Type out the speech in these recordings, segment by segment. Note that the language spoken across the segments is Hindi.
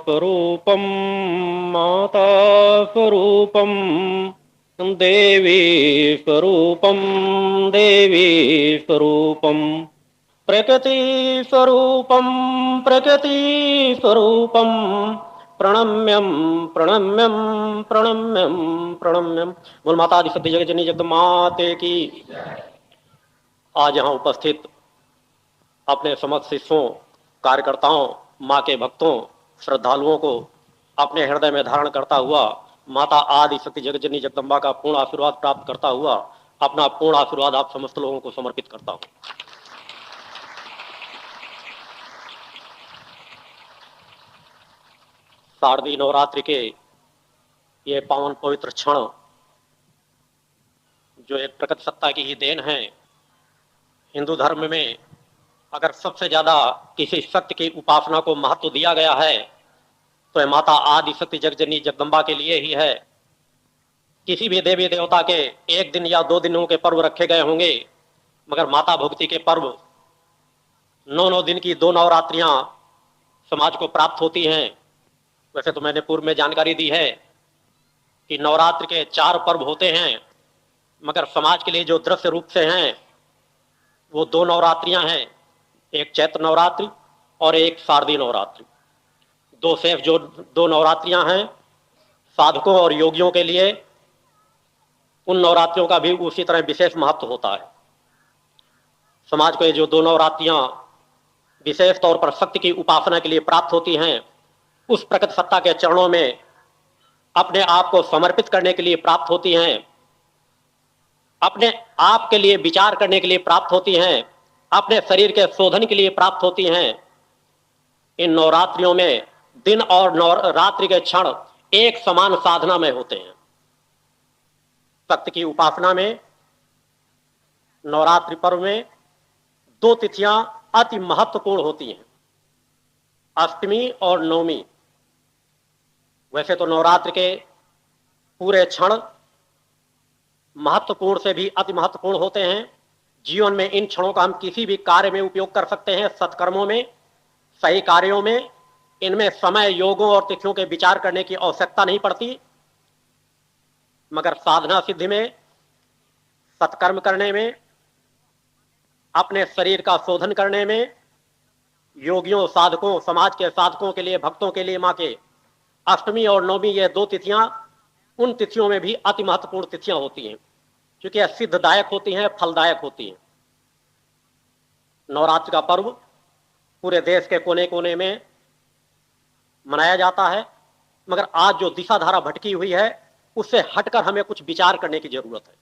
स्वरूपम माता स्वरूपम देवी स्वरूपम देवी स्वरूपम प्रकृति स्वरूपम प्रकृति स्वरूपम प्रणम्यम प्रणम्यम प्रणम्यम प्रणम्यम। बोल माता आदि सत्य जगत जननी जगदम्बा माते की। आज यहाँ उपस्थित अपने समस्त शिष्यों, कार्यकर्ताओं, माँ के भक्तों, श्रद्धालुओं को अपने हृदय में धारण करता हुआ माता आदि शक्ति जगत जननी जगदम्बा का पूर्ण आशीर्वाद प्राप्त करता हुआ अपना पूर्ण आशीर्वाद आप समस्त लोगों को समर्पित करता हूँ। शारदीय नवरात्रि के ये पावन पवित्र क्षण जो एक प्रकट सत्ता की ही देन है। हिंदू धर्म में अगर सबसे ज्यादा किसी शक्ति की उपासना को महत्व दिया गया है तो यह माता आदि शक्ति जगजननी जगदम्बा के लिए ही है। किसी भी देवी देवता के एक दिन या 2 दिनों के पर्व रखे गए होंगे, मगर माता भक्ति के पर्व 9 दिन की 2 नवरात्रियां समाज को प्राप्त होती हैं। वैसे तो मैंने पूर्व में जानकारी दी है कि नवरात्र के 4 पर्व होते हैं, मगर समाज के लिए जो दृश्य रूप से हैं वो 2 नवरात्रियां हैं, एक चैत्र नवरात्रि और एक शारदीय नवरात्रि। 2 सेफ जो 2 नवरात्रियां हैं साधकों और योगियों के लिए, उन नवरात्रियों का भी उसी तरह विशेष महत्व होता है। समाज को ये जो 2 नवरात्रियां विशेष तौर पर शक्ति की उपासना के लिए प्राप्त होती हैं, उस प्रकट सत्ता के चरणों में अपने आप को समर्पित करने के लिए प्राप्त होती हैं, अपने आप के लिए विचार करने के लिए प्राप्त होती हैं, अपने शरीर के शोधन के लिए प्राप्त होती हैं। इन नवरात्रियों में दिन और रात्रि के क्षण एक समान साधना में होते हैं। शक्ति की उपासना में नवरात्रि पर्व में 2 तिथियां अति महत्वपूर्ण होती हैं, अष्टमी और नवमी। वैसे तो नवरात्र के पूरे क्षण महत्वपूर्ण से भी अति महत्वपूर्ण होते हैं। जीवन में इन क्षणों का हम किसी भी कार्य में उपयोग कर सकते हैं, सत्कर्मों में, सही कार्यों में। इनमें समय, योगों और तिथियों के विचार करने की आवश्यकता नहीं पड़ती, मगर साधना सिद्धि में, सत्कर्म करने में, अपने शरीर का शोधन करने में, योगियों, साधकों, समाज के साधकों के लिए, भक्तों के लिए मां के अष्टमी और नवमी ये 2 तिथियां उन तिथियों में भी अति महत्वपूर्ण तिथियां होती हैं, क्योंकि यह सिद्धदायक होती हैं, फलदायक होती हैं। नवरात्र का पर्व पूरे देश के कोने कोने में मनाया जाता है, मगर आज जो दिशा धारा भटकी हुई है उससे हटकर हमें कुछ विचार करने की जरूरत है।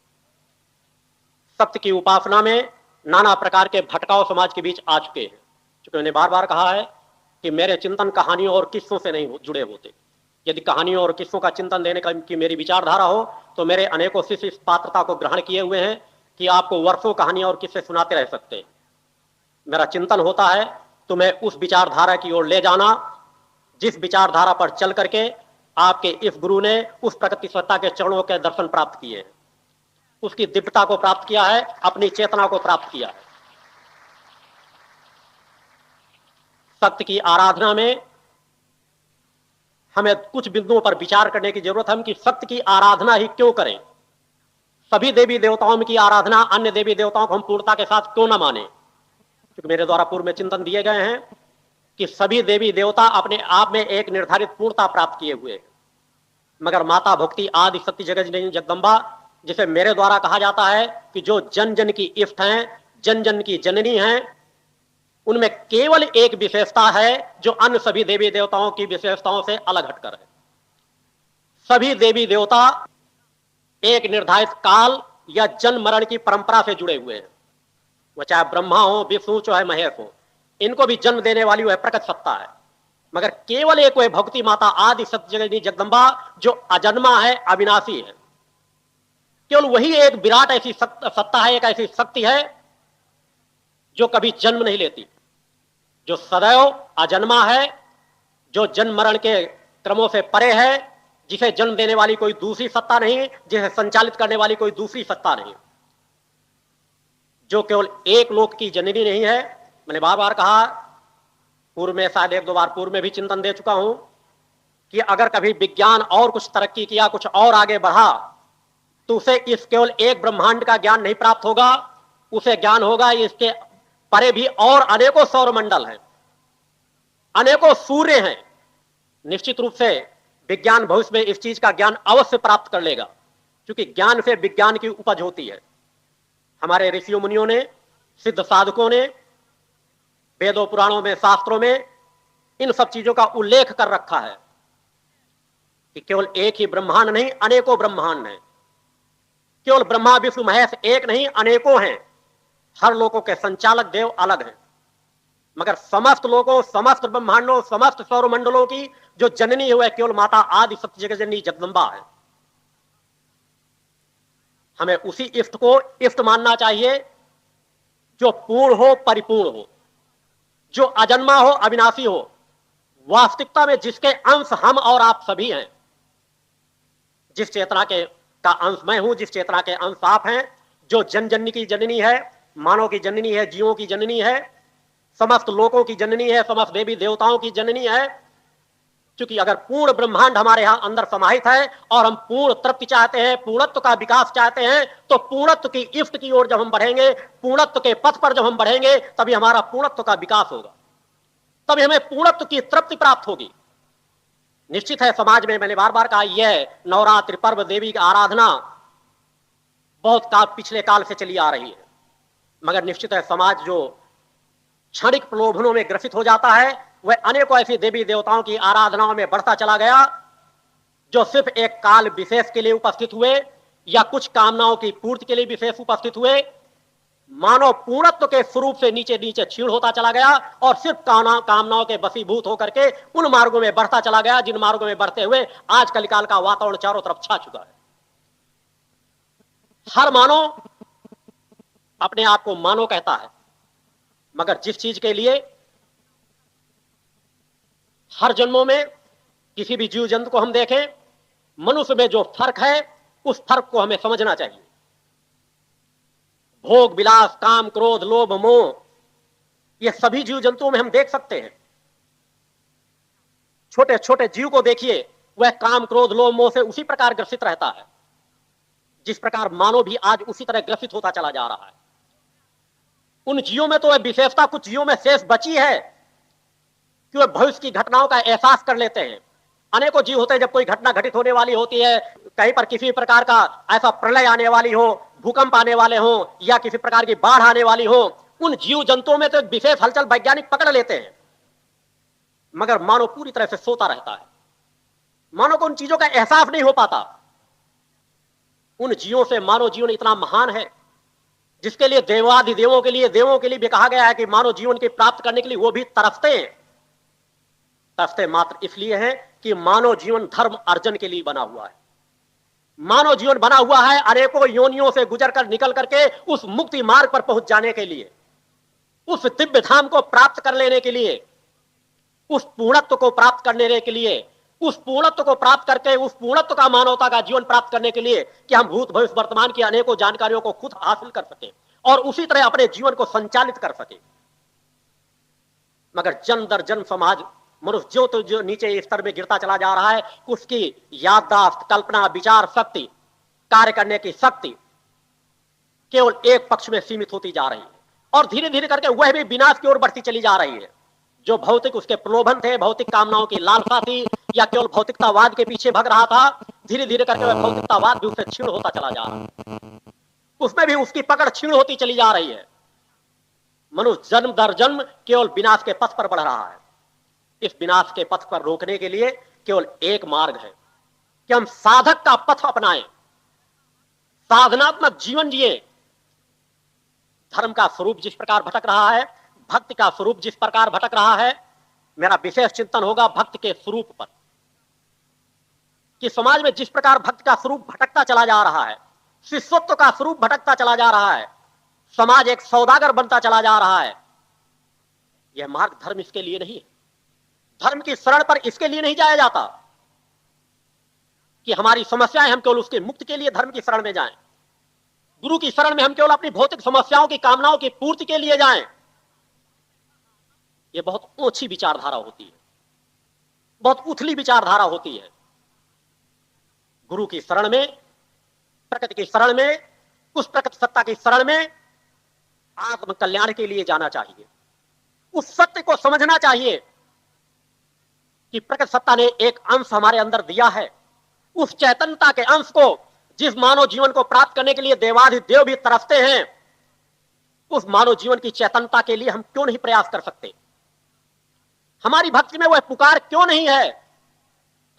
सत्य की उपासना में नाना प्रकार के भटकाव समाज के बीच आ चुके हैं। क्योंकि मैंने बार बार कहा है कि मेरे चिंतन कहानियों और किस्सों से नहीं जुड़े होते। यदि कहानियों और किस्सों का चिंतन देने की मेरी विचारधारा हो तो मेरे अनेकों शिष्य इस पात्रता को ग्रहण किए हुए हैं कि आपको वर्षों कहानियां और किस्से सुनाते रह सकते हैं। मेरा चिंतन होता है तुम्हें उस विचारधारा की ओर ले जाना जिस विचारधारा पर चल करके आपके इस गुरु ने उस प्रकृति सत्ता के चरणों के दर्शन प्राप्त किए हैं, उसकी दिव्यता को प्राप्त किया है, अपनी चेतना को प्राप्त किया है। सत्य की आराधना में हमें कुछ बिंदुओं पर विचार करने की जरूरत है कि सत्य की आराधना ही क्यों करें। सभी देवी देवताओं की आराधना अन्य देवी देवताओं को हम पूर्णता के साथ क्यों न माने। क्योंकि मेरे द्वारा पूर्व में चिंतन दिए गए हैं कि सभी देवी देवता अपने आप में एक निर्धारित पूर्णता प्राप्त किए हुए, मगर माता भक्ति आदि शक्ति जगत जगदम्बा, जिसे मेरे द्वारा कहा जाता है कि जो जन जन की इष्ट हैं, जन जन की जननी हैं, उनमें केवल एक विशेषता है जो अन्य सभी देवी देवताओं की विशेषताओं से अलग हटकर है। सभी देवी देवता एक निर्धारित काल या जन्म मरण की परंपरा से जुड़े हुए हैं। वह चाहे ब्रह्मा हो, विष्णु, चाहे महेश हो, इनको भी जन्म देने वाली वह प्रकट सत्ता है। मगर केवल एक वह भक्ति माता आदि सत्य जगदम्बा जो अजन्मा है, अविनाशी है। केवल वही एक विराट ऐसी सत्ता है, एक ऐसी शक्ति है जो कभी जन्म नहीं लेती, जो सदैव अजन्मा है, जो जन्म मरण के क्रमों से परे है, जिसे जन्म देने वाली कोई दूसरी सत्ता नहीं, जिसे संचालित करने वाली कोई दूसरी सत्ता नहीं, जो केवल एक लोक की जननी नहीं है। मैंने बार बार कहा, पूर्व में शायद 1-2 बार पूर्व में भी चिंतन दे चुका हूं कि अगर कभी विज्ञान और कुछ तरक्की किया, कुछ और आगे बढ़ा, तो उसे इस केवल एक ब्रह्मांड का ज्ञान नहीं प्राप्त होगा, उसे ज्ञान होगा इसके परे भी और अनेकों सौरमंडल हैं, अनेकों सूर्य हैं। निश्चित रूप से विज्ञान भविष्य में इस चीज का ज्ञान अवश्य प्राप्त कर लेगा, क्योंकि ज्ञान से विज्ञान की उपज होती है। हमारे ऋषियों मुनियों ने, सिद्ध साधकों ने वेदों पुराणों में, शास्त्रों में इन सब चीजों का उल्लेख कर रखा है कि केवल एक ही ब्रह्मांड नहीं, अनेकों ब्रह्मांड हैं। केवल ब्रह्मा विष्णु महेश एक नहीं, अनेकों हैं। हर लोकों के संचालक देव अलग हैं, मगर समस्त लोकों, समस्त ब्रह्मांडों, समस्त सौरमंडलों की जो जननी है वह केवल माता आदि सत्य जगत जगदम्बा है। हमें उसी इष्ट को इष्ट मानना चाहिए जो पूर्ण हो, परिपूर्ण हो, जो अजन्मा हो, अविनाशी हो, वास्तविकता में जिसके अंश हम और आप सभी हैं। जिस चेतना का अंश मैं हूं, जिस चेतना के अंश आप हैं, जो जन जननी की जननी है, मानव की जननी है, जीवों की जननी है, समस्त लोकों की जननी है, समस्त देवी देवताओं की जननी है। क्योंकि अगर पूर्ण ब्रह्मांड हमारे यहां अंदर समाहित है और हम पूर्ण तृप्ति चाहते हैं, पूर्णत्व का विकास चाहते हैं, तो पूर्णत्व की इष्ट की ओर जब हम बढ़ेंगे, पूर्णत्व के पथ पर जब हम बढ़ेंगे, तभी हमारा पूर्णत्व का विकास होगा, तभी हमें पूर्णत्व की तृप्ति प्राप्त होगी। निश्चित है समाज में, मैंने बार बार कहा, यह नवरात्रि पर्व, देवी की आराधना बहुत पिछले काल से चली आ रही है, मगर निश्चित है समाज जो क्षणिक प्रलोभनों में ग्रसित हो जाता है, वह अनेकों ऐसी देवी देवताओं की आराधनाओं में बढ़ता चला गया, जो सिर्फ एक काल विशेष के लिए उपस्थित हुए या कुछ कामनाओं की पूर्ति के लिए विशेष उपस्थित हुए। मानव पूर्णत्व के स्वरूप से नीचे नीचे क्षीण होता चला गया और सिर्फ कामनाओं के वशीभूत होकर के उन मार्गों में बढ़ता चला गया, जिन मार्गों में बढ़ते हुए आज कलिकाल का वातावरण चारों तरफ छा चुका है। हर मानव अपने आप को मानव कहता है, मगर जिस चीज के लिए हर जन्मों में किसी भी जीव जंतु को हम देखें, मनुष्य में जो फर्क है, उस फर्क को हमें समझना चाहिए। भोग विलास, काम, क्रोध, लोभ, मोह, ये सभी जीव जंतुओं में हम देख सकते हैं। छोटे छोटे जीव को देखिए, वह काम, क्रोध, लोभ, मोह से उसी प्रकार ग्रसित रहता है जिस प्रकार मानव भी आज उसी तरह ग्रसित होता चला जा रहा है। उन जीवों में तो वह विशेषता कुछ जीवों में शेष बची है कि वह भविष्य की घटनाओं का एहसास कर लेते हैं। अनेकों जीव होते हैं, जब कोई घटना घटित होने वाली होती है, कहीं पर किसी प्रकार का ऐसा प्रलय आने वाली हो, भूकंप आने वाले हो या किसी प्रकार की बाढ़ आने वाली हो, उन जीव जंतुओं में तो एक विशेष हलचल वैज्ञानिक पकड़ लेते हैं, मगर मानव पूरी तरह से सोता रहता है। मानव को उन चीजों का एहसास नहीं हो पाता। उन जीवों से मानव जीवन इतना महान है, जिसके लिए देवाधिदेवों के लिए, देवों के लिए भी कहा गया है कि मानव जीवन की प्राप्त करने के लिए वो भी तरसते हैं। तरसते मात्र इसलिए है कि मानव जीवन धर्म अर्जन के लिए बना हुआ है। मानव जीवन बना हुआ है अनेकों योनियों से गुजर कर, निकल करके उस मुक्ति मार्ग पर पहुंच जाने के लिए, उस दिव्य धाम को प्राप्त कर लेने के लिए, उस पूर्णत्व को प्राप्त करने के लिए, उस पूर्णत्व को प्राप्त करके उस पूर्णत्व का, मानवता का जीवन प्राप्त करने के लिए कि हम भूत भविष्य वर्तमान की अनेकों जानकारियों को खुद हासिल कर सके और उसी तरह अपने जीवन को संचालित कर सके। मगर जन्म दर जन्म समाज, मनुष्य जो नीचे स्तर में गिरता चला जा रहा है, उसकी याददाश्त, कल्पना, विचार शक्ति, कार्य करने की शक्ति केवल एक पक्ष में सीमित होती जा रही है और धीरे धीरे करके वह भी विनाश की ओर बढ़ती चली जा रही है। जो भौतिक उसके प्रलोभन थे, भौतिक कामनाओं की लालसा थी या केवल भौतिकतावाद के पीछे भाग रहा था, धीरे धीरे करके वह भौतिकतावाद भी उससे क्षीण होता चला जा रहा है, उसमें भी उसकी पकड़ क्षीण होती चली जा रही है। मनुष्य जन्म दर जन्म केवल विनाश के पथ पर बढ़ रहा है। इस विनाश के पथ पर रोकने के लिए केवल एक मार्ग है कि हम साधक का पथ अपनाएं, साधनात्मक जीवन जिए। धर्म का स्वरूप जिस प्रकार भटक रहा है, भक्ति का स्वरूप जिस प्रकार भटक रहा है, मेरा विशेष चिंतन होगा भक्त के स्वरूप पर कि समाज में जिस प्रकार भक्त का स्वरूप भटकता चला जा रहा है, शिष्यत्व का स्वरूप भटकता चला जा रहा है, समाज एक सौदागर बनता चला जा रहा है। यह मार्ग धर्म इसके लिए नहीं है। धर्म की शरण पर इसके लिए नहीं जाया जाता कि हमारी समस्याएं हम केवल उसके मुक्ति के लिए धर्म की शरण में जाएं। गुरु की शरण में हम केवल अपनी भौतिक समस्याओं की, कामनाओं की पूर्ति के लिए जाएं। यह बहुत ऊंची विचारधारा होती है। बहुत उथली विचारधारा होती है। गुरु की शरण में, प्रकृति की शरण में, उस प्रकृति सत्ता की शरण में आत्म कल्याण के लिए जाना चाहिए। उस सत्य को समझना चाहिए कि प्रकृति सत्ता ने एक अंश हमारे अंदर दिया है। उस चैतन्यता के अंश को, जिस मानव जीवन को प्राप्त करने के लिए देवाधिदेव भी तरसते हैं, उस मानव जीवन की चैतन्यता के लिए हम क्यों नहीं प्रयास कर सकते? हमारी भक्ति में वह पुकार क्यों नहीं है?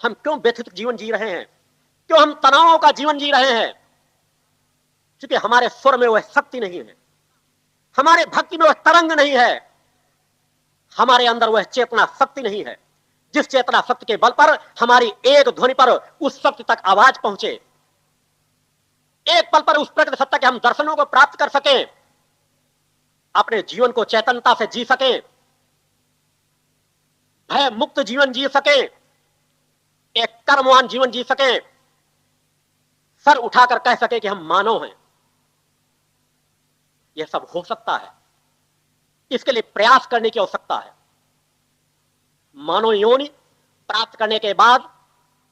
हम क्यों व्यथित जीवन जी रहे हैं? क्यों हम तनावों का जीवन जी रहे हैं? क्योंकि हमारे स्वर में वह शक्ति नहीं है, हमारे भक्ति में वह तरंग नहीं है, हमारे अंदर वह चेतना शक्ति नहीं है, जिस चेतना शक्ति के बल पर हमारी एक ध्वनि पर उस शक्ति तक आवाज पहुंचे, एक पल पर उस प्रकृति सत्ता के हम दर्शनों को प्राप्त कर सकें, अपने जीवन को चैतन्यता से जी सकें, भय मुक्त जीवन जी सकें, एक कर्मवान जीवन जी सकें, सर उठाकर कह सके कि हम मानव हैं। यह सब हो सकता है, इसके लिए प्रयास करने की आवश्यकता है। मानव योनि प्राप्त करने के बाद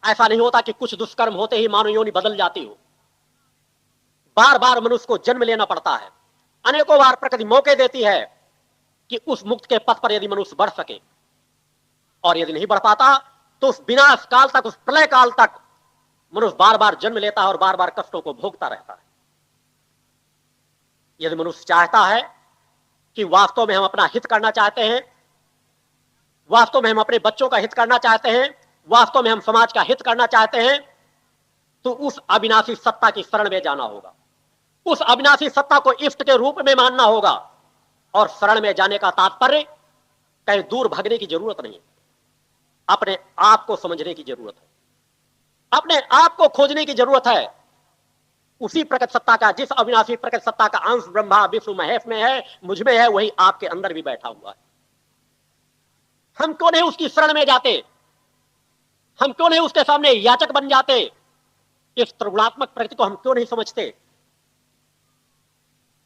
ऐसा नहीं होता कि कुछ दुष्कर्म होते ही मानव योनि बदल जाती हो। बार बार मनुष्य को जन्म लेना पड़ता है। अनेकों बार प्रकृति मौके देती है कि उस मुक्त के पथ पर यदि मनुष्य बढ़ सके, और यदि नहीं बढ़ पाता तो उस विनाश काल तक, उस प्रलय काल तक मनुष्य बार बार जन्म लेता है और बार बार कष्टों को भोगता रहता है। यदि मनुष्य चाहता है कि वास्तव में हम अपना हित करना चाहते हैं, वास्तव में हम अपने बच्चों का हित करना चाहते हैं, वास्तव में हम समाज का हित करना चाहते हैं, तो उस अविनाशी सत्ता की शरण में जाना होगा। उस अविनाशी सत्ता को इष्ट के रूप में मानना होगा। और शरण में जाने का तात्पर्य कहीं दूर भागने की जरूरत नहीं है, अपने आप को समझने की जरूरत है, अपने आप को खोजने की जरूरत है। उसी प्रकृति सत्ता का, जिस अविनाशी प्रकृति सत्ता का अंश ब्रह्मा विष्णु महेश में है, मुझ में है, वही आपके अंदर भी बैठा हुआ है। हम क्यों नहीं उसकी शरण में जाते? हम क्यों नहीं उसके सामने याचक बन जाते? इस त्रिगुणात्मक प्रकृति को हम क्यों नहीं समझते,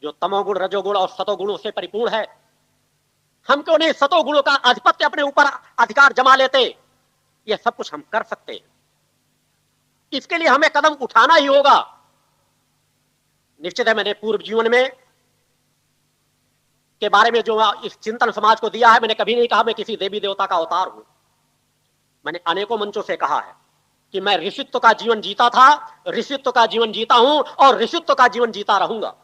जो तमोगुण, रजोगुण और सतोगुणों से परिपूर्ण है? हम क्यों नहीं सतोगुणों का आधिपत्य अपने ऊपर अधिकार जमा लेते? यह सब कुछ हम कर सकते हैं। इसके लिए हमें कदम उठाना ही होगा। निश्चित है, मैंने पूर्व जीवन में के बारे में जो इस चिंतन समाज को दिया है, मैंने कभी नहीं कहा मैं किसी देवी देवता का अवतार हूं। मैंने अनेकों मंचों से कहा है कि मैं ऋषित्व का जीवन जीता था, ऋषित्व का जीवन जीता हूं और ऋषित्व का जीवन जीता रहूंगा।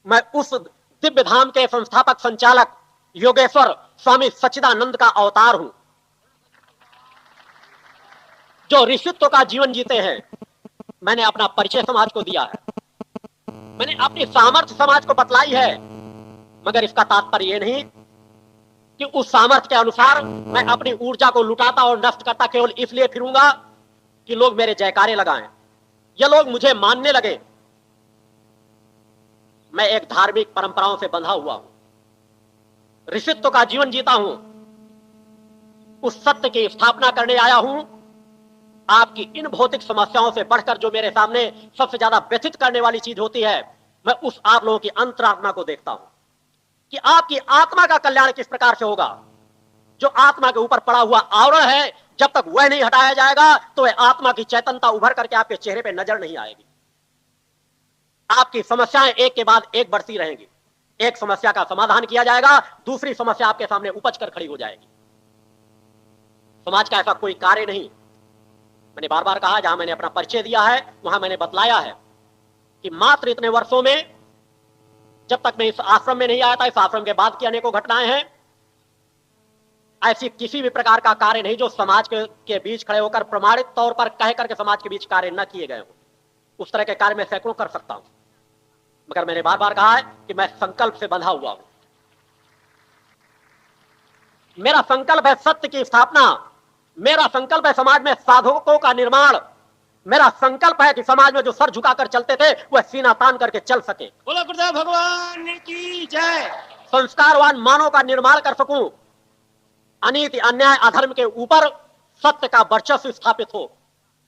मैं उस दिव्य धाम के संस्थापक संचालक योगेश्वर स्वामी सच्चिदानंद का अवतार हूं, जो ऋषित्व का जीवन जीते हैं। मैंने अपना परिचय समाज को दिया है, मैंने अपनी सामर्थ्य समाज को बतलाई है, मगर इसका तात्पर्य यह नहीं कि उस सामर्थ्य के अनुसार मैं अपनी ऊर्जा को लुटाता और नष्ट करता केवल इसलिए फिरूंगा कि लोग मेरे जयकारे लगाएं या लोग मुझे मानने लगे। मैं एक धार्मिक परंपराओं से बंधा हुआ हूं, ऋषित्व का जीवन जीता हूं, उस सत्य की स्थापना करने आया हूं। आपकी इन भौतिक समस्याओं से बढ़कर जो मेरे सामने सबसे ज्यादा व्यथित करने वाली चीज होती है, मैं उस आप लोगों की अंतरात्मा को देखता हूं कि आपकी आत्मा का कल्याण किस प्रकार से होगा। जो आत्मा के ऊपर पड़ा हुआ आवरण है, जब तक वह नहीं हटाया जाएगा तो वह आत्मा की चैतन्यता उभर करके आपके चेहरे पे नजर नहीं आएगी। आपकी समस्याएं एक के बाद एक बढ़ती रहेंगी। एक समस्या का समाधान किया जाएगा, दूसरी समस्या आपके सामने उपज कर खड़ी हो जाएगी। समाज का ऐसा कोई कार्य नहीं। मैंने बार बार कहा, जहां मैंने अपना परिचय दिया है वहां मैंने बतलाया है कि मात्र इतने वर्षों में, जब तक मैं इस आश्रम में नहीं आया था, इस आश्रम के बाद की अनेकों घटनाएं हैं, ऐसी किसी भी प्रकार का कार्य नहीं जो समाज के बीच खड़े होकर प्रमाणित तौर पर कह करके समाज के बीच कार्य न किए गए हो। उस तरह के कार्य मैं सैकड़ों कर सकता हूं, मगर मैंने बार बार कहा है कि मैं संकल्प से बंधा हुआ हूं। मेरा संकल्प है सत्य की स्थापना, मेरा संकल्प है समाज में साधकों का निर्माण, मेरा संकल्प है कि समाज में जो सर झुकाकर चलते थे वह सीना तान करके चल सके। बोलो गुरुदेव भगवान की जय। संस्कारवान मानव का निर्माण कर सकूं, अनीति, अन्याय, अधर्म के ऊपर सत्य का वर्चस्व स्थापित हो,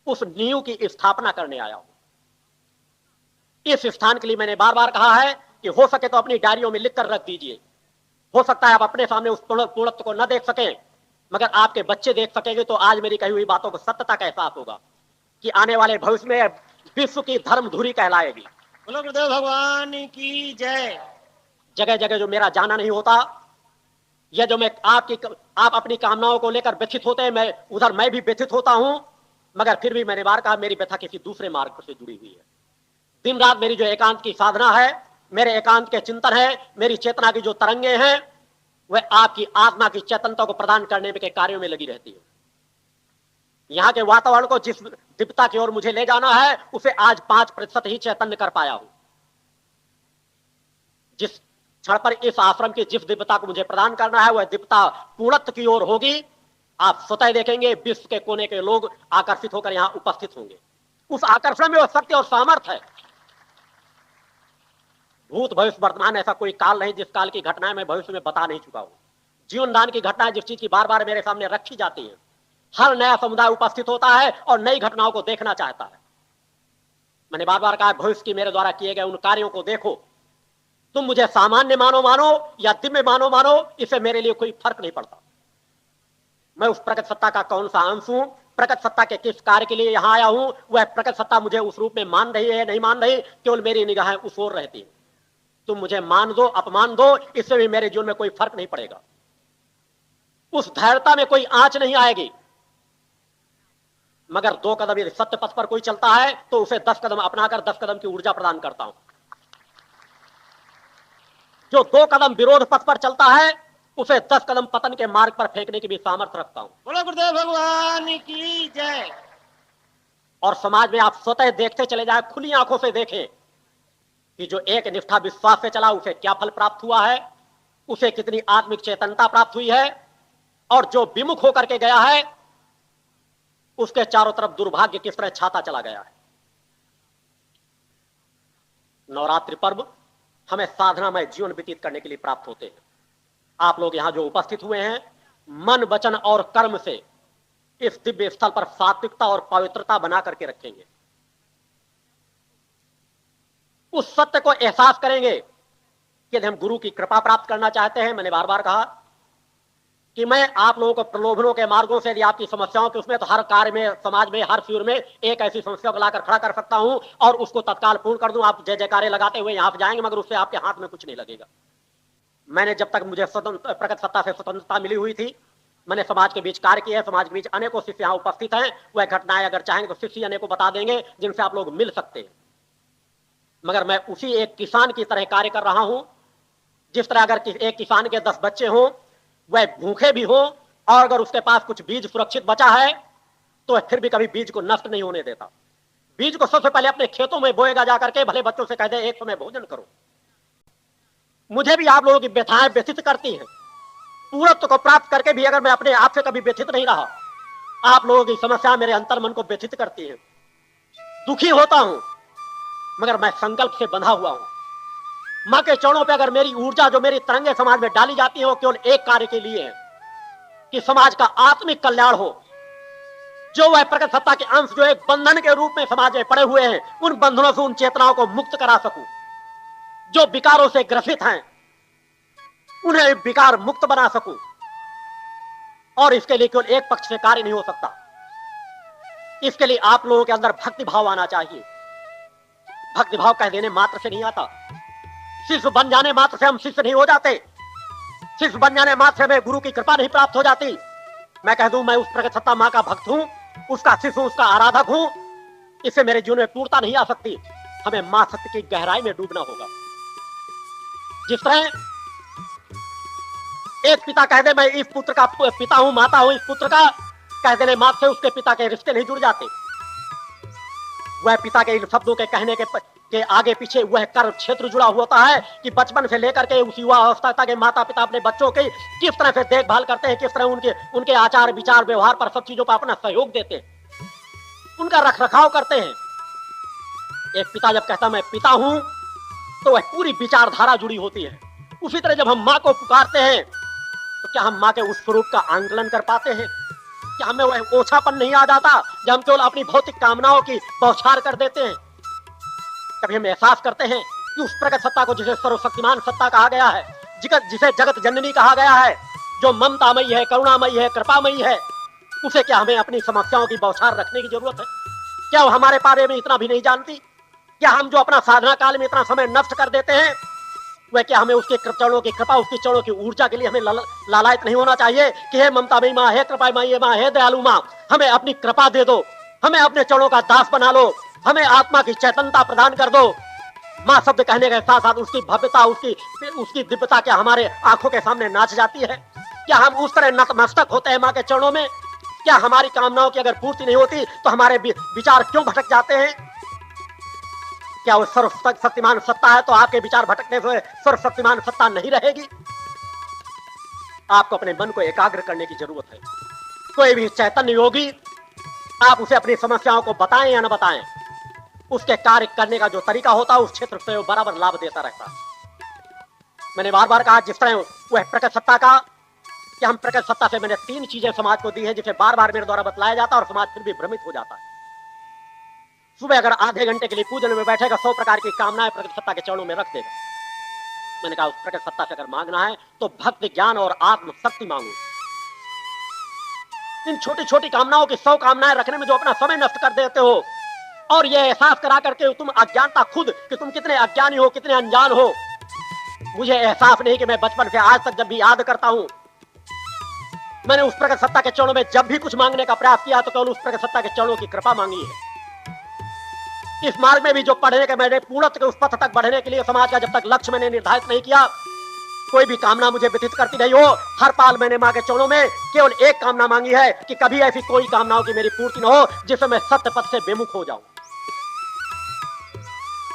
उस नींव की स्थापना करने आया हूं। इस स्थान के लिए मैंने बार बार कहा है कि हो सके तो अपनी डायरियों में लिख कर रख दीजिए। हो सकता है आप अपने सामने उस पूर्णत्व को न देख सकें, मगर आपके बच्चे देख सकेंगे तो आज मेरी कही हुई बातों को सत्यता का एहसास होगा कि आने वाले भविष्य में विश्व की धर्म धुरी कहलाएगी। बोलो गुरुदेव भगवान की जय। जगह जगह जो मेरा जाना नहीं होता, यह जो आप अपनी कामनाओं को लेकर व्यथित होते हैं, मैं भी व्यथित होता हूं, मगर फिर भी मैंने बार कहा मेरी व्यथा किसी दूसरे मार्ग से जुड़ी हुई है। दिन रात मेरी जो एकांत की साधना है, मेरे एकांत के चिंतन है, मेरी चेतना की जो तरंगे हैं, वह आपकी आत्मा की चेतनता को प्रदान करने के कार्यों में लगी रहती है। यहां के वातावरण को जिस दिव्यता की ओर मुझे ले जाना है, उसे आज 5% ही चैतन्य कर पाया हूं। जिस क्षण पर इस आश्रम की जिस दिव्यता को मुझे प्रदान करना है, वह दिव्यता पूर्णत्व की ओर होगी। आप स्वतः देखेंगे विश्व के कोने के लोग आकर्षित होकर यहां उपस्थित होंगे। उस आकर्षण में वह सत्य और सामर्थ्य है। भूत भविष्य वर्तमान ऐसा कोई काल नहीं जिस काल की घटनाएं मैं भविष्य में बता नहीं चुका हूं। जीवन दान की घटनाएं जिस चीज की बार बार मेरे सामने रखी जाती है, हर नया समुदाय उपस्थित होता है और नई घटनाओं को देखना चाहता है। मैंने बार बार कहा, भविष्य की मेरे द्वारा किए गए उन कार्यों को देखो। तुम मुझे सामान्य मानो या दिव्य मानो, इससे मेरे लिए कोई फर्क नहीं पड़ता। मैं उस प्रकट सत्ता का कौन सा अंश हूं, प्रकट सत्ता के किस कार्य के लिए यहां आया हूं, वह प्रकट सत्ता मुझे उस रूप में मान रही है नहीं मान रही, केवल मेरी निगाहें उस ओर रहती है। तुम मुझे मान दो अपमान दो, इससे भी मेरे जीवन में कोई फर्क नहीं पड़ेगा। उस धैर्यता में कोई आंच नहीं आएगी। मगर 2 कदम यदि सत्य पथ पर कोई चलता है तो उसे 10 कदम अपनाकर 10 कदम की ऊर्जा प्रदान करता हूं। जो 2 कदम विरोध पथ पर चलता है, उसे 10 कदम पतन के मार्ग पर फेंकने की भी सामर्थ्य रखता हूं। बोलो गुरुदेव भगवान की जय। और समाज में आप स्वतः देखते चले जाए, खुली आंखों से देखें कि जो एक निष्ठा विश्वास से चला उसे क्या फल प्राप्त हुआ है, उसे कितनी आत्मिक चेतनता प्राप्त हुई है, और जो विमुख होकर के गया है उसके चारों तरफ दुर्भाग्य किस तरह छाता चला गया है। नवरात्रि पर्व हमें साधनामय जीवन व्यतीत करने के लिए प्राप्त होते हैं। आप लोग यहां जो उपस्थित हुए हैं, मन वचन और कर्म से इस दिव्य स्थल पर सात्विकता और पवित्रता बना करके रखेंगे। उस सत्य को एहसास करेंगे कि यदि हम गुरु की कृपा प्राप्त करना चाहते हैं, मैंने बार बार कहा कि मैं आप लोगों को प्रलोभनों के मार्गों से, यदि आपकी समस्याओं के उसमें, तो हर कार्य में, समाज में, हर शिविर में एक ऐसी समस्या को लाकर खड़ा कर सकता हूं और उसको तत्काल पूर्ण कर दूं। आप जय जयकारे लगाते हुए यहां जाएंगे, मगर उससे आपके हाथ में कुछ नहीं लगेगा। मैंने जब तक मुझे प्रकट सत्ता से स्वतंत्रता मिली हुई थी, मैंने समाज के बीच कार्य किया है। समाज के बीच अनेकों शिष्य यहां उपस्थित हैं। वह घटनाएं अगर चाहेंगे तो शिष्य अनेकों बता देंगे जिनसे आप लोग मिल सकते हैं। मगर मैं उसी एक किसान की तरह कार्य कर रहा हूं। जिस तरह अगर एक किसान के 10 बच्चे हों, वह भूखे भी हो, और अगर उसके पास कुछ बीज सुरक्षित बचा है तो फिर भी कभी बीज को नष्ट नहीं होने देता। बीज को सबसे पहले अपने खेतों में बोएगा जाकर के, भले बच्चों से कह दे एक समय भोजन करो। मुझे भी आप लोगों की व्यथाएं व्यथित करती हैं। पूर्णत्व को प्राप्त करके भी अगर मैं अपने आप से कभी व्यथित नहीं रहा, आप लोगों की समस्या मेरे अंतर्मन को व्यथित करती है। दुखी होता हूं, मगर मैं संकल्प से बंधा हुआ हूं। मां के चरणों पे अगर मेरी ऊर्जा, जो मेरी तरंगे समाज में डाली जाती है, वो केवल एक कार्य के लिए है कि समाज का आत्मिक कल्याण हो। जो वह प्रकट सत्ता के अंश जो एक बंधन के रूप में समाज में पड़े हुए हैं, उन बंधनों से उन चेतनाओं को मुक्त करा सकूं। जो विकारों से ग्रसित हैं, उन्हें विकार मुक्त बना सकूं। और इसके लिए केवल एक पक्ष से कार्य नहीं हो सकता। इसके लिए आप लोगों के अंदर भक्ति भाव आना चाहिए। भक्ति भाव कह देने मात्र से नहीं आता। शिष्य बन जाने मात्र से हम शिष्य नहीं हो जाते। शिष्य बन जाने मात्र से हमें गुरु की कृपा नहीं प्राप्त हो जाती। मैं कह दूं मैं उस प्रकट सत्ता मां का भक्त हूं, उसका शिष्य हूं, उसका आराधक हूं, इससे मेरे जीवन में पूर्णता नहीं आ सकती। हमें मां सत्य की गहराई में डूबना होगा। जिस तरह एक पिता कह दे मैं इस पुत्र का पिता हूं, माता हूं इस पुत्र का, कह देने मात्र से उसके पिता के रिश्ते नहीं जुड़ जाते। वह पिता के इन शब्दों के कहने के आगे पीछे वह कर्म क्षेत्र जुड़ा होता है कि बचपन से लेकर के उस युवा अवस्था तक माता पिता अपने बच्चों की किस तरह से देखभाल करते हैं, किस तरह उनके आचार विचार व्यवहार पर, सब चीजों पर अपना सहयोग देते हैं, उनका रखरखाव करते हैं। एक पिता जब कहता मैं पिता हूं, तो वह पूरी विचारधारा जुड़ी होती है। उसी तरह जब हम मां को पुकारते हैं, तो क्या हम मां के उस स्वरूप का आंकलन कर पाते हैं? क्या हमें वह ओछापन नहीं आ जाता जब हम केवल अपनी भौतिक कामनाओं की बौछार कर देते हैं? कभी हम एहसास करते हैं कि उस प्रकट सत्ता को जिसे सर्वशक्तिमान सत्ता कहा गया है, जिसे जगत जननी कहा गया है, जो ममतामयी है, करुणामयी है, कृपामयी है, उसे क्या हमें अपनी समस्याओं की बौछार रखने की जरूरत है? क्या वो हमारे बारे में इतना भी नहीं जानती? क्या हम जो अपना साधना काल में इतना समय नष्ट कर देते हैं, वह क्या हमें उसके चरणों की कृपा, उसके चरणों की ऊर्जा के लिए हमें लालायित नहीं होना चाहिए कि हे ममतामयी माँ, हे कृपामयी माँ, हे दयालु माँ, हमें अपनी कृपा दे दो, हमें अपने चरणों का दास बना लो, हमें आत्मा की चैतन्यता प्रदान कर दो। माँ शब्द कहने के साथ साथ उसकी भव्यता, उसकी दिव्यता क्या हमारे आंखों के सामने नाच जाती है? क्या हम उस तरह नतमस्तक होते हैं माँ के चरणों में? क्या हमारी कामनाओं की अगर पूर्ति नहीं होती तो हमारे विचार क्यों भटक जाते हैं? क्या वो सर्वशक्तिमान सत्ता है तो आपके विचार भटकने से सर्वशक्तिमान सत्ता नहीं रहेगी? आपको अपने मन को एकाग्र करने की जरूरत है। कोई भी चैतन्य योगी, आप उसे अपनी समस्याओं को बताएं या न बताएं, उसके कार्य करने का जो तरीका होता है उस क्षेत्र से वो बराबर लाभ देता रहता है। मैंने बार बार कहा, जिस तरह वह प्रकट सत्ता का, कि हम प्रकट सत्ता से मैंने 3 चीजें समाज को दी है जिसे बार बार मेरे द्वारा बतलाया जाता है और समाज फिर भी भ्रमित हो जाता है। सुबह अगर आधे घंटे के लिए पूजन में बैठेगा, 100 प्रकार की कामनाएं प्रकट सत्ता के चरणों में रख देगा। मैंने कहा उस प्रकट सत्ता से अगर मांगना है तो भक्ति, ज्ञान और आत्म शक्ति मांगो। इन छोटी छोटी कामनाओं की 100 कामनाएं रखने में जो अपना समय नष्ट कर देते हो, और यह एहसास करा करके तुम अज्ञानता खुद कि तुम कितने अज्ञानी हो, कितने अनजान हो। मुझे एहसास नहीं कि मैं बचपन से आज तक जब भी याद करता हूं, मैंने उस प्रकट सत्ता के चरणों में जब भी कुछ मांगने का प्रयास किया तो केवल उस प्रकट सत्ता के चरणों की कृपा मांगी है। इस मार्ग में भी जो पढ़ने के, मैंने पूर्णत्व के उस पथ तक बढ़ने के लिए समाज का जब तक लक्ष्य मैंने निर्धारित नहीं किया, कोई भी कामना मुझे व्यतीत करती रही हो, हर पाल मैंने मां के चरणों में केवल एक कामना मांगी है कि कभी ऐसी कोई कामनाओं की मेरी पूर्ति न हो जिससे मैं सत्य पथ से विमुख हो जाऊं।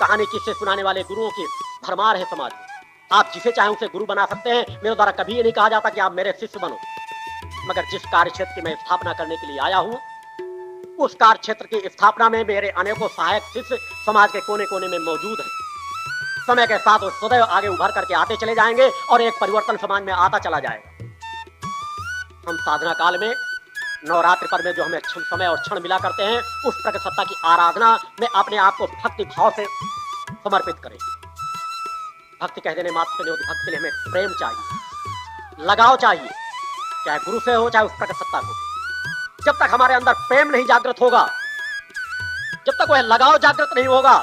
कहानी किससे सुनाने वाले गुरुओं की भरमार है समाज में। आप जिसे चाहें उसे गुरु बना सकते हैं। मेरे द्वारा कभी ये नहीं कहा जाता कि आप मेरे शिष्य बनो, मगर जिस कार्य क्षेत्र की मैं स्थापना करने के लिए आया हूं, उस कार्य क्षेत्र की स्थापना में मेरे अनेकों सहायक शिष्य समाज के कोने कोने में मौजूद हैं। समय के साथ वो सदैव आगे उभर करके आते चले जाएंगे और एक परिवर्तन समाज में आता चला जाएगा। हम साधना काल में, नवरात्रि पर में जो हमें समय और क्षण मिला करते हैं, उस प्रकट सत्ता की आराधना में अपने आप को भक्ति भाव से समर्पित करें। भक्ति कह देने मात्र से नहीं, भक्ति के लिए हमें प्रेम चाहिए, लगाव चाहिए, चाहे गुरु से हो चाहे उस प्रकट सत्ता को। जब तक हमारे अंदर प्रेम नहीं जागृत होगा, जब तक वह लगाव जागृत नहीं होगा,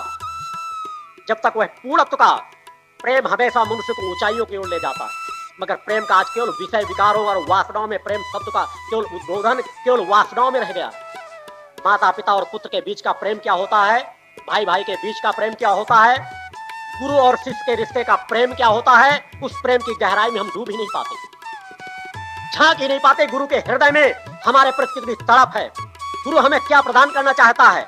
जब तक वह पूर्णत्व का प्रेम हमेशा मनुष्य को ऊंचाइयों की ओर ले जाता है। मगर प्रेम का आज केवल विषय विकारों और वासनाओं में, प्रेम शब्द का केवल उद्बोधन केवल वासनाओं में रह गया। माता पिता और पुत्र के बीच का प्रेम क्या होता है, भाई भाई के बीच का प्रेम क्या होता है, गुरु और शिष्य के रिश्ते का प्रेम क्या होता है, उस प्रेम की गहराई में हम डूब ही नहीं पाते, झांक ही नहीं पाते। गुरु के हृदय में हमारे प्रति कितनी तड़प है, गुरु हमें क्या प्रदान करना चाहता है।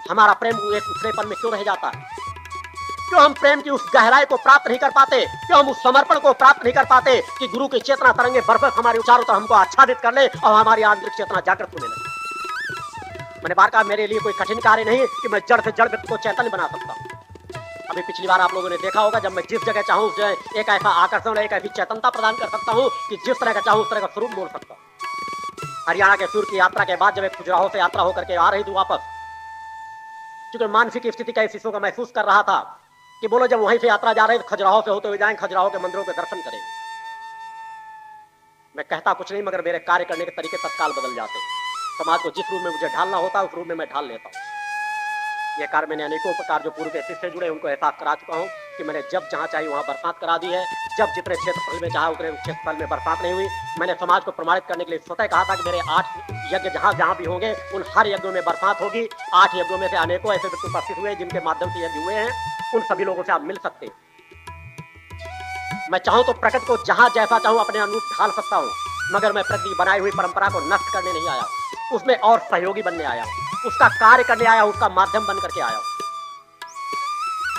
हमारा प्रेम एक उथलेपन में क्यों रह जाता है? क्यों हम प्रेम की उस गहराई को प्राप्त नहीं कर पाते? क्यों हम उस समर्पण को प्राप्त नहीं कर पाते कि गुरु की चेतना तरंगे बरबस हमारे उचारों तो हमको आच्छादित कर ले और हमारी आंतरिक चेतना जागृत होने लगे। मैंने बार कहा, मेरे लिए कोई कठिन कार्य नहीं कि मैं जड़ से जड़ व्यक्ति को चैतन्य बना सकता हूँ। अभी पिछली बार आप लोगों ने देखा होगा, जब मैं जिस जगह चाहूँ उस जगह एक ऐसा आकर्षण, एक ऐसी चेतनता प्रदान कर सकता हूँ कि जिस तरह का चाहूँ उस तरह का स्वरूप बोल सकता हूँ। हरियाणा के सूर की यात्रा के बाद जब एक खजुराहो से यात्रा होकर के आ रही थी वापस, क्योंकि मानसिक स्थिति का शिष्यों का महसूस कर रहा था कि बोलो जब वहीं से यात्रा जा रहे तो खजुराहो से होते हुए जाएं, खजुराहो के मंदिरों के दर्शन करेंगे। मैं कहता कुछ नहीं, मगर मेरे कार्य करने के तरीके तत्काल बदल जाते। समाज को जिस रूप में मुझे ढालना होता है उस रूप में मैं ढाल लेता हूँ। यह कार्य मैंने अनेकों प्रकार जो पूर्व के शिष्य जुड़े उनको एहसास करा चुका हूँ कि मैंने जब जहाँ चाहिए वहाँ बरसात करा दी है, जब जितने क्षेत्रफल में चाहा उतने क्षेत्रफल में बरसात नहीं हुई। मैंने समाज को प्रमाणित करने के लिए स्वतः कहा था कि मेरे 8 यज्ञ जहाँ जहाँ भी होंगे उन हर यज्ञों में बरसात होगी। 8 यज्ञों में से अनेकों ऐसे व्यक्ति उपस्थित हुए जिनके माध्यम से यज्ञ हुए हैं, उन सभी लोगों से आप मिल सकते हैं। मैं चाहूँ तो प्रकृति को जहाँ जैसा चाहूँ अपने अनुरूप ढाल सकता हूँ, मगर मैं प्रकृति की बनाई हुई परंपरा को नष्ट करने नहीं आया, उसमें और सहयोगी बनने आया, उसका कार्य करने आया, उसका माध्यम बन करके आया।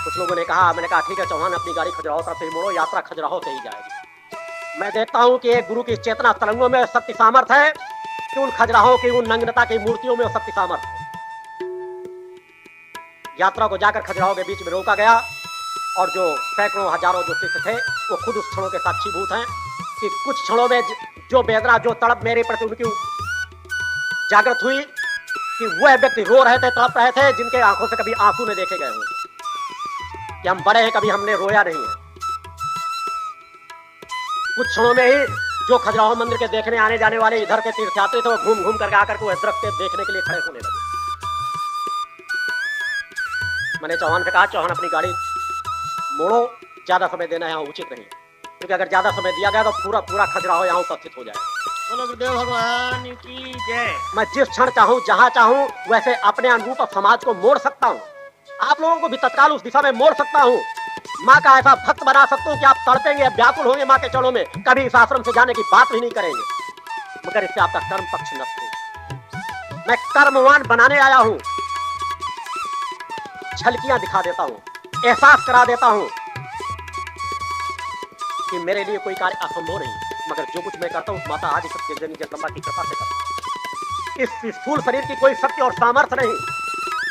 कुछ लोगों ने कहा, मैंने कहा ठीक है चौहान, अपनी गाड़ी खजुराहो तरफ से ही मोड़ो, यात्रा खजुराहो से ही जाएगी। मैं देखता हूं कि एक गुरु की चेतना तरंगों में शक्ति सामर्थ है कि उन खजुराहो की, उन नग्नता की मूर्तियों में शक्ति सामर्थ है। यात्रा को जाकर खजुराहो के बीच में रोका गया और जो सैकड़ों हजारों जो शिष्य थे वो खुद उस क्षणों के साक्षीभूत हैं कि कुछ क्षणों में जो वेदना, जो तड़प मेरे प्रति उनकी जागृत हुई कि वह व्यक्ति रो रहे थे, तड़प रहे थे, जिनके आंखों से कभी आंसू नहीं देखे गए होंगे। कि हम बड़े हैं, कभी हमने रोया नहीं है। कुछ क्षणों में ही जो खजुराहो मंदिर के देखने आने जाने वाले इधर के तीर्थयात्री थे, वो घूम घूम करके आकर के वो दरख्त के देखने के लिए खड़े होने लगे। मैंने चौहान से कहा, चौहान अपनी गाड़ी मोड़ो, ज्यादा समय देना यहाँ उचित नहीं, क्योंकि अगर ज्यादा समय दिया गया तो पूरा पूरा खजुराहो यहाँ उपस्थित हो जाएगा। बोलो गुरुदेव भगवान की जय। मैं जिस क्षण चाहूं, जहां चाहूं, वैसे अपने अनुरूप समाज को मोड़ सकता हूं। आप लोगों को भी तत्काल उस दिशा में मोड़ सकता हूं। माँ का ऐसा भक्त बना सकता हूं कि आप तड़पेंगे, व्याकुल होंगे माँ के चरणों में, कभी इस आश्रम से जाने की बात भी नहीं करेंगे, मगर इससे आपका कर्म पक्ष नष्ट हो। मैं कर्मवान बनाने आया हूं, झलकियां दिखा देता हूं, एहसास करा देता हूं कि मेरे लिए कोई कार्य असंभव नहीं, मगर जो कुछ मैं करता हूं माता आदि शक्ति जगजननी जगदम्बा की कृपा से करता हूं। इस स्थूल शरीर की कोई शक्ति और सामर्थ्य नहीं,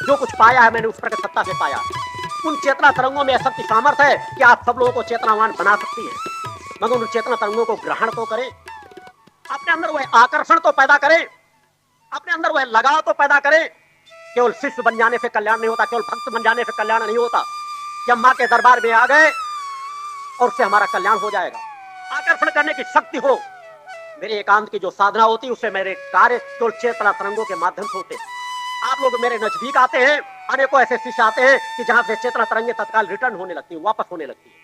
जो कुछ पाया है मैंने उस प्रकट सत्ता से पाया। उन चेतना तरंगों में शक्ति सामर्थ्य है कि आप सब लोगों को चेतनावान बना सकती है, मगर उन चेतना तरंगों को ग्रहण तो करें, अपने अंदर वह आकर्षण तो पैदा करें, अपने अंदर वह लगाव तो पैदा करें। केवल शिष्य बन जाने से कल्याण नहीं होता, केवल भक्त बन जाने से कल्याण नहीं होता। कि हम माँ के दरबार में आ गए और उससे हमारा कल्याण हो जाएगा। आकर्षण करने की शक्ति हो। मेरे एकांत की जो साधना होती है उससे मेरे कार्य केवल चेतना तरंगों के माध्यम से होते हैं। आप लोग मेरे नजदीक आते हैं, अनेकों ऐसे शिष्य आते हैं कि जहां से चेतना तरंगे तत्काल रिटर्न होने लगती है, वापस होने लगती है।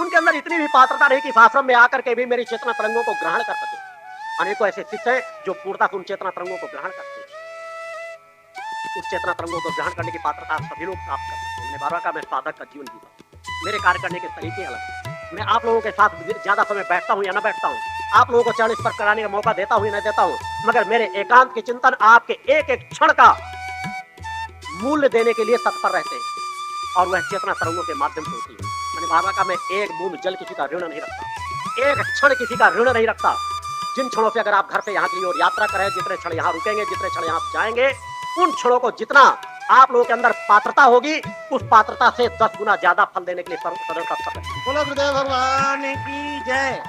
उनके अंदर इतनी भी पात्रता नहीं कि इस आश्रम में आकर के भी मेरी चेतना तरंगों को ग्रहण कर सके। अनेकों ऐसे शिष्य हैं जो पूर्णतः उन चेतना तरंगों को ग्रहण करते हैं। उस चेतना तरंगों को ग्रहण करने की पात्रता सभी लोग प्राप्त कर सकते हैं। मैंने बाबा का मैं साधक का जीवन जीता, मेरे कार्य करने के तरीके अलग हैं। मैं आप लोगों के साथ ज्यादा समय बैठता हूं या न बैठता हूं, आप लोगों को चरण स्पर्श कराने का मौका देता हूं या न देता हूं, मगर मेरे एकांत के चिंतन आपके एक एक क्षण का मूल्य देने के लिए तत्पर रहते हैं, और वह चेतना तरंगों के माध्यम से होती है। मैंने बाबा का मैं एक बूंद जल किसी का ऋण नहीं रखता, एक क्षण किसी का ऋण नहीं रखता। जिन क्षणों से अगर आप घर से यहाँ की ओर यात्रा करें, जितने क्षण यहाँ रुकेंगे, जितने क्षण यहाँ जाएंगे, उन क्षणों को जितना आप लोगों के अंदर पात्रता होगी, उस पात्रता से 10 गुना ज्यादा फल देने के लिए सदन तत्पर है। बोलो गुरुदेव भगवान की जय।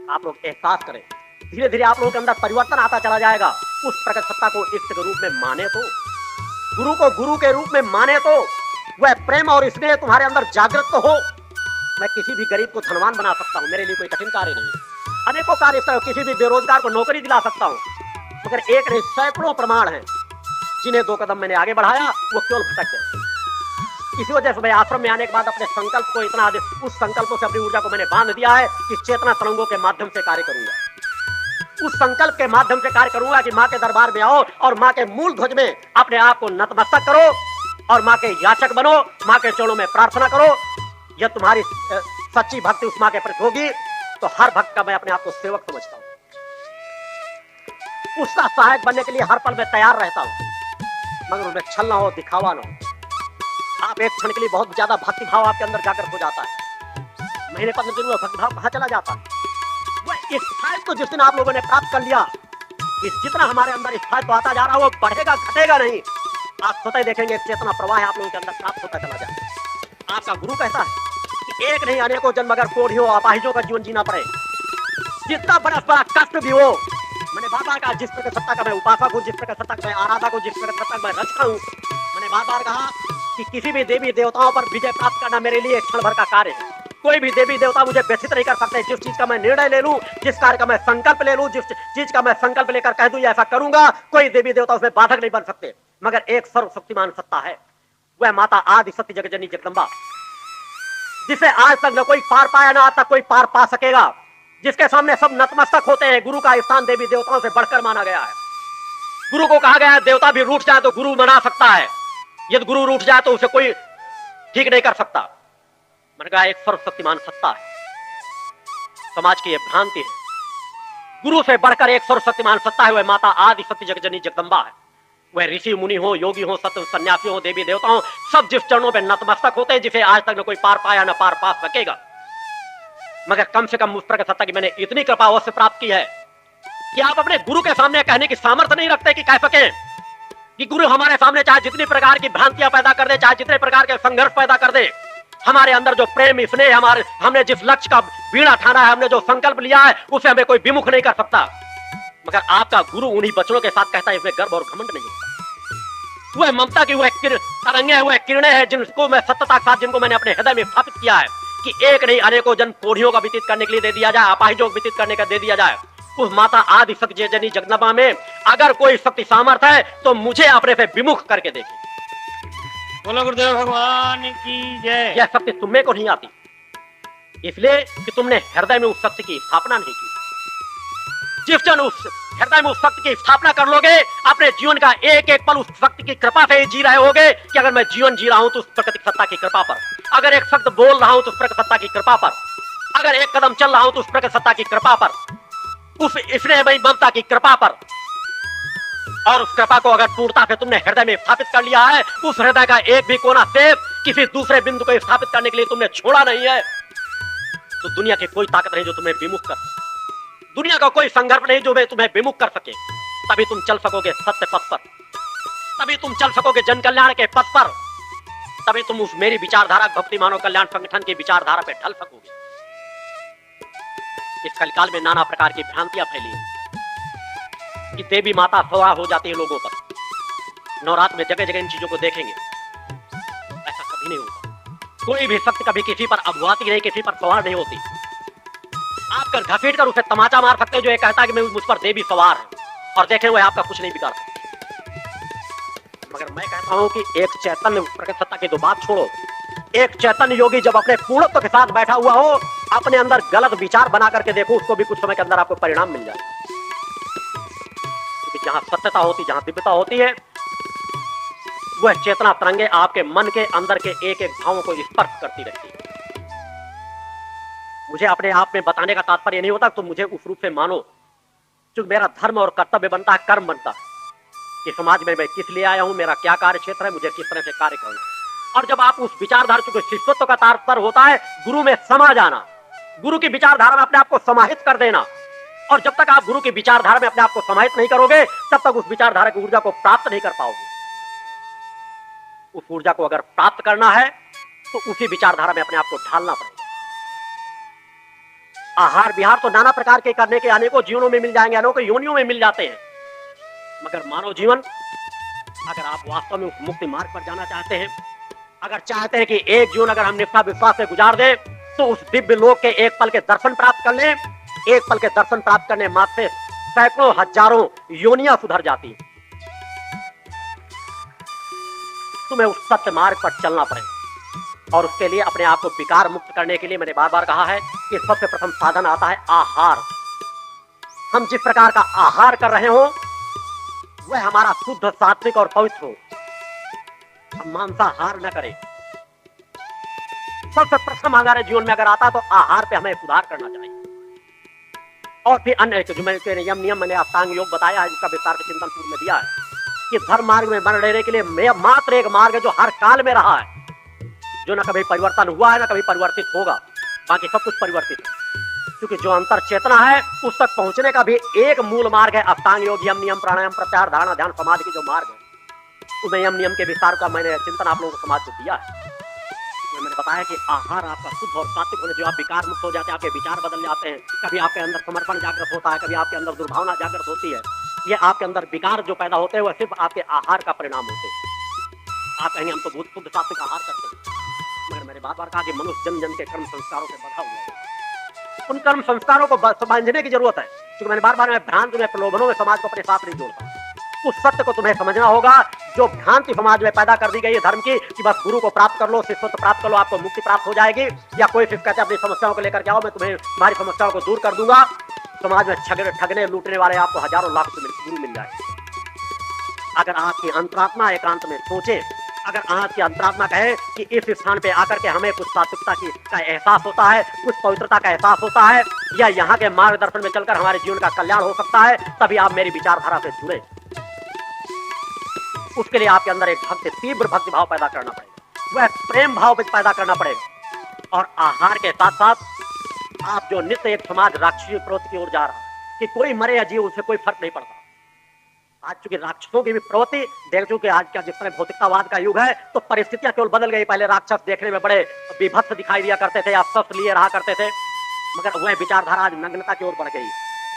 आप लोग एहसास करें, धीरे धीरे आप लोगों के अंदर परिवर्तन आता चला जाएगा। उस प्रकट सत्ता को इष्ट के रूप में माने तो, गुरु को गुरु के रूप में माने तो, वह प्रेम और स्नेह तुम्हारे अंदर जागृत तो हो। मैं किसी भी गरीब को धनवान बना सकता हूँ, मेरे लिए कोई कठिन कार्य नहीं है। अनेकों कार्य, किसी भी बेरोजगार को नौकरी दिला सकता हूँ, मगर एक नहीं सैकड़ों प्रमाण हैं जिन्हें 2 कदम मैंने आगे बढ़ाया, वो केवल भटक गए। इसी वजह से मैं आश्रम में आने के बाद अपने संकल्प को इतना उस संकल्पों से अपनी ऊर्जा को मैंने बांध दिया है कि चेतना तरंगों के माध्यम से कार्य करूंगा। उस संकल्प के माध्यम से कार्य करूंगा कि माँ के दरबार में आओ और माँ के मूल ध्वज में अपने आप को नतमस्तक करो और माँ के याचक बनो, माँ के चरणों में प्रार्थना करो। यह तुम्हारी सच्ची भक्ति उस माँ के प्रति होगी तो हर भक्त का मैं अपने आप को सेवक समझता हूँ, उसका सहायक बनने के लिए हर पल में तैयार रहता हूँ, मगर उनमें छल ना हो, दिखावा ना हो। आप एक क्षण के लिए बहुत ज्यादा भक्ति भाव आपके अंदर जाकर हो जाता है, महीने 15 दिन में भक्ति भाव कहाँ चला जाता है? वह स्थायित्व तो जिस दिन आप लोगों ने प्राप्त कर लिया, जितना हमारे अंदर स्थायित्व आता जा रहा है वो बढ़ेगा घटेगा नहीं। आप स्वतः देखेंगे चेतना प्रवाह आप लोगों के अंदर प्राप्त होता चला जाए। आपका गुरु कहता है कि एक नहीं अनेकों जन्म अगर कोढ़ियों अपाहिजों का जीवन जीना पड़े, जितना बड़ा कष्ट भी हो। मैंने बाबा का जिस प्रकार सत्ता का मैं उपासक हूँ, जिस प्रकार सत्ता का मैं आराधक हूँ, जिस प्रकार सत्ता का मैं रचना हूँ, मैंने बार बार कहा कि किसी भी देवी देवताओं पर विजय प्राप्त करना मेरे लिए क्षण भर का कार्य है। कोई भी देवी देवता मुझे व्यथित नहीं कर सकते। जिस चीज का मैं निर्णय ले लूं, जिस कार्य का मैं संकल्प ले लूं, जिस चीज का मैं संकल्प लेकर कह दूं ऐसा करूंगा, कोई देवी देवता उसमें बाधक नहीं बन सकते। मगर एक सर्वशक्तिमान सत्ता है, वह माता आदि शक्ति जगजननी जगदम्बा, जिसे आज तक न कोई पार पाया ना आज तक कोई पार पा सकेगा, जिसके सामने सब नतमस्तक होते हैं। गुरु का स्थान देवी देवताओं से बढ़कर माना गया है। गुरु को कहा गया है देवता भी रूठ जाए तो गुरु मना सकता है, यदि गुरु रूठ जाए तो उसे कोई ठीक नहीं कर सकता। मैंने कहा एक सर्वशक्तिमान सत्ता है, समाज की यह भ्रांति है। गुरु से बढ़कर एक सर्वशक्तिमान सत्ता है, वह माता आदि शक्ति जगजननी जगदम्बा है। वह ऋषि मुनि हो, योगी हो, सत्य सन्यासी हो, देवी देवता हो, सब जिस चरणों पे नतमस्तक होते हैं, जिसे आज तक न कोई पार पाया न पार पा सकेगा। मगर कम से कम उस प्रकार सत्ता की मैंने इतनी कृपा अवश्य प्राप्त की है कि आप अपने गुरु के सामने कहने की सामर्थ्य नहीं रखते कि कह सके कि गुरु हमारे सामने चाहे जितनी प्रकार की भ्रांतियां पैदा कर दे, चाहे जितने प्रकार के संघर्ष पैदा कर दे, हमारे अंदर जो प्रेम स्नेह हमने जिस लक्ष्य का बीड़ा ठाना है, हमने जो संकल्प लिया है, उसे हमें कोई विमुख नहीं कर सकता। मगर आपका गुरु उन्हीं बच्चों के साथ कहता है, इसमें गर्व और घमंड नहीं होता। वह ममता की वह तरंगे है, वह किरणें हैं जिनको मैं सत्यता के साथ, जिनको मैंने अपने हृदय में स्थापित किया है कि एक नहीं अनेकों जन्म कोढ़ियों का व्यतीत करने के लिए दे दिया जाए, अपाहिजों का व्यतीत करने का दे दिया जाए। उस माता आदि शक्ति जननी जगदम्बा में अगर कोई शक्ति सामर्थ है तो मुझे अपने पे विमुख करके देखे। बोलो गुरुदेव भगवान की जय। यह शक्ति तुम्हें को नहीं आती, इसलिए कि तुमने हृदय में उस शक्ति की स्थापना नहीं की। जिस जन उस हृदय में उस शक्ति की स्थापना कर लोगे, अपने जीवन का एक एक पल उस शक्ति की कृपा से जी रहे होगे कि अगर मैं जीवन जी रहा हूं तो उस प्राकृतिक सत्ता की कृपा पर, अगर एक शब्द बोल रहा हूं तो उस प्राकृतिक सत्ता की कृपा पर, अगर एक कदम चल रहा हूं तो उस प्राकृतिक सत्ता की कृपा पर, उस स्नेहमयी ममता की कृपा पर। और उस कृपा को अगर पूर्णता से तुमने हृदय में स्थापित कर लिया है, उस हृदय का एक भी कोना सिर्फ किसी दूसरे बिंदु को स्थापित करने के लिए तुमने छोड़ा नहीं है, तो दुनिया की कोई ताकत नहीं जो तुम्हें विमुख कर सके, दुनिया का कोई संघर्ष नहीं जो तुम्हें विमुख कर सके। तभी तुम चल सकोगे सत्य पथ पर, तभी तुम चल सकोगे जन कल्याण के पथ पर, तभी तुम उस मेरी विचारधारा भक्ति मानव कल्याण संगठन की विचारधारा पर ढल सकोगे। इस कलिकाल में नाना प्रकार की भ्रांतियां फैली कि देवी माता सवार हो जाती है लोगों पर। नवरात्र में जगह जगह इन चीजों को देखेंगे, ऐसा कभी नहीं होगा। कोई भी शक्ति कभी किसी पर अभुआती नहीं, किसी पर सवार नहीं होती। आप कर घसीट कर उसे तमाचा मार सकते हो जो ये कहता है कि मैं मुझ पर देवी सवार है, और देखें वह आपका कुछ नहीं बिगाड़ सकती। मगर मैं कहता हूं कि एक चैतन्य प्रकट सत्ता की तो बात छोड़ो, एक चैतन्य योगी जब अपने पूर्णत्व के साथ बैठा हुआ हो, अपने अंदर गलत विचार बना करके देखो, उसको भी कुछ समय के अंदर आपको परिणाम मिल जाए। क्योंकि जहां सत्यता होती, जहां दिव्यता होती है, वह चेतना तरंगे आपके मन के अंदर के एक एक भावों को स्पर्श करती रहती है। मुझे अपने आप में बताने का तात्पर्य नहीं होता तो मुझे उस रूप से मानो, क्योंकि मेरा धर्म और कर्तव्य बनता है, कर्म बनता है कि समाज में मैं किस लिए आया हूं, मेरा क्या कार्य क्षेत्र है, मुझे किस तरह से कार्य करना है। और जब आप उस विचारधारा, चूंकि शिष्यत्व का तात्पर्य होता है गुरु में समा जाना, गुरु की विचारधारा में अपने आप को समाहित कर देना, और जब तक आप गुरु की विचारधारा में अपने आप को समाहित नहीं करोगे, तब तक उस विचारधारा की ऊर्जा को प्राप्त नहीं कर पाओगे। उस ऊर्जा को अगर प्राप्त करना है तो उसी विचारधारा में अपने आप को ढालना पड़ेगा। आहार विहार तो नाना प्रकार के करने के अनेकों जीवनों में मिल जाएंगे, अनेकों योनियों में मिल जाते हैं, मगर मानव जीवन, अगर आप वास्तव में उस मुक्ति मार्ग पर जाना चाहते हैं, अगर चाहते हैं कि एक जीवन अगर हम निष्ठा विश्वास से गुजार दें तो उस दिव्य लोक के एक पल के दर्शन प्राप्त कर लें, एक पल के दर्शन प्राप्त करने मात्र से सैकड़ों हजारों योनियां सुधर जाती। तुम्हें उस सत्य मार्ग पर चलना पड़ेगा, और उसके लिए अपने आप को विकार मुक्त करने के लिए मैंने बार बार कहा है कि सबसे प्रथम साधन आता है आहार। हम जिस प्रकार का आहार कर रहे हो वह हमारा शुद्ध, सात्विक और पवित्र हो। हम मांसाहार न करें। सबसे प्रथम हमारे जीवन में अगर आता तो आहार पे हमें सुधार करना चाहिए, और फिर अन्य जो मैंने नियम मैंने अष्टांग योग बताया है, जिसका विस्तार के चिंतन पूर्व में दिया है कि धर्म मार्ग में बन रहने के लिए मात्र एक मार्ग है जो हर काल में रहा है, जो ना कभी परिवर्तन हुआ है ना कभी परिवर्तित होगा, बाकी सब कुछ परिवर्तित है। क्योंकि जो अंतर चेतना है उस तक पहुंचने का भी एक मूल मार्ग है अष्टांग योग, यम नियम प्राणायाम प्रत्याहार धारणा ध्यान समाधि की जो मार्ग है, उसमें यम नियम के विस्तार का मैंने चिंतन आप लोगों को समाज को दिया है। मैंने बताया कि आहार आपका शुद्ध और सात्विक होने, जो आप विकार मुक्त हो जाते हैं, आपके विचार बदल जाते हैं, कभी आपके अंदर समर्पण जागृत होता है, कभी आपके अंदर दुर्भावना जागृत होती है। ये आपके अंदर विकार जो पैदा होते हैं वह सिर्फ आपके आहार का परिणाम होते हैं। आप कहेंगे हम तो बहुत शुद्ध सात्विक आहार करते हैं, मगर मैंने बार बार कहा कि मनुष्य जन जन के कर्म संस्कारों से बधा हुआ है। उन कर्म संस्कारों को समझने की जरूरत है, क्योंकि मैंने बार बार मैं भ्रांत में प्रलोभनों में समाज को अपने साथ नहीं जोड़ता। उस सत्य को तुम्हें समझना होगा जो भ्रांति समाज में पैदा कर दी गई है धर्म की, कि बस गुरु को प्राप्त कर लो, शिष्यत्व प्राप्त कर लो, आपको मुक्ति प्राप्त हो जाएगी, या कोई शिष्य कहते अपनी समस्याओं को लेकर के आओ, मैं तुम्हें तुम्हारी समस्याओं को दूर कर दूंगा। समाज में ठगने लूटने वाले आपको हजारों लाख गुरु मिल जाएंगे। अगर आपकी अंतरात्मा एकांत में सोचे, अगर आपकी अंतरात्मा कहे कि इस स्थान पे आकर के हमें कुछ सात्विकता का एहसास होता है, कुछ पवित्रता का एहसास होता है, या यहाँ के मार्गदर्शन में चलकर हमारे जीवन का कल्याण हो सकता है, तभी आप मेरी विचारधारा से जुड़े। उसके लिए आपके अंदर एक भक्ति, तीव्र भक्ति भाव पैदा करना पड़ेगा, वह प्रेम भाव पैदा करना पड़ेगा। और आहार के साथ साथ आप जो नित्य एक समाज राक्षसी प्रवृत्ति की ओर जा रहा है कि कोई मरे या जिए उससे कोई फर्क नहीं पड़ता। आज चूंकि राक्षसों की भी प्रवृत्ति देख चुके, आज का जिस तरह भौतिकतावाद का युग है तो परिस्थितियां केवल बदल गई। पहले राक्षस देखने में बड़े विभत्स दिखाई दिया करते थे या शस्त्र लिए रहा करते थे, मगर वह विचारधारा आज नग्नता की ओर बढ़ गई।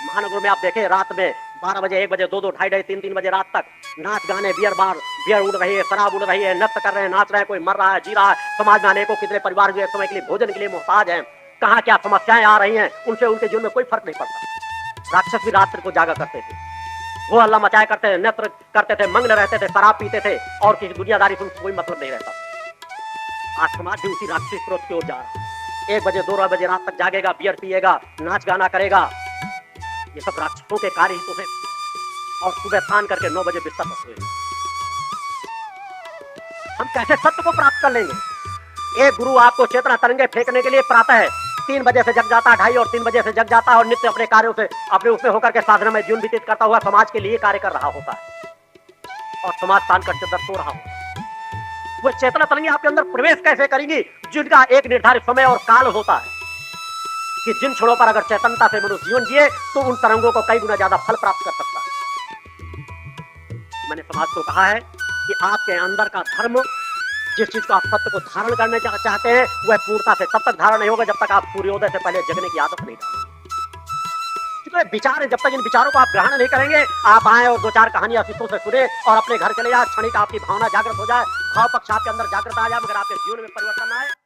महानगरों में आप देखें रात में 12 बजे, 1 बजे, 2-2, ढाई 3-3 बजे रात तक नाच गाने, बियर उड़ रही है, शराब उड़ रही है, नृत्य कर रहे हैं, नाच रहे हैं, कोई मर रहा है, जी रहा है। समाज में अनेकों कितने परिवार जो एक समय के लिए भोजन के लिए मोहताज हैं, कहाँ क्या समस्याएं आ रही हैं, उनसे उनके जीवन में कोई फर्क नहीं पड़ता। राक्षस भी रात्रि को जागा करते थे, वो हल्ला मचाया करते थे, नृत्य करते थे, मग्न रहते थे, शराब पीते थे और किसी दुनियादारी से उनको कोई मतलब नहीं रहता। आज समाज भी उसी राक्षसी स्रोत की ओर जा रहा है। 1 बजे 2 बजे रात तक जागेगा, बियर पिएगा, नाच गाना करेगा, ये सब राक्षसों के कार्य हितों से, और सुबह स्नान करके 9 बजे बिस्तर पर सोएंगे। हम कैसे सत्य को प्राप्त कर लेंगे? एक गुरु आपको चेतना तरंगे फेंकने के लिए प्रातः 3 बजे से जग जाता है, 2:30 और 3 बजे से जग जाता है और नित्य अपने कार्यों से, अपने उसमें होकर के साधना में जीवन व्यतीत करता हुआ समाज के लिए कार्य कर रहा होता है और समाज तान कर चदर सो रहा होता है। वो चेतना तरंगे आपके अंदर प्रवेश कैसे करेंगी, जिनका एक निर्धारित समय और काल होता है कि जिन क्षणों पर अगर चेतनता से मनुष्य जीवन जिए तो उन तरंगों को कई गुना ज्यादा फल प्राप्त कर सकता है। मैंने समाज को कहा है कि आपके अंदर का धर्म, जिस चीज को आप सत्य को धारण करने चाहते हैं, वह पूर्णता से तब तक धारण नहीं होगा जब तक आप सूर्योदय से पहले जगने की आदत नहीं डालेंगे। क्योंकि विचार है, जब तक इन विचारों को आप ग्रहण नहीं करेंगे, आप आए और 2-4 कहानियां शिष्यों से सुने और अपने घर चले जाए, क्षणिक आपकी भावना जागृत हो जाए, भाव पक्ष आपके अंदर जागृत आ जाए, मगर आपके जीवन में परिवर्तन आए।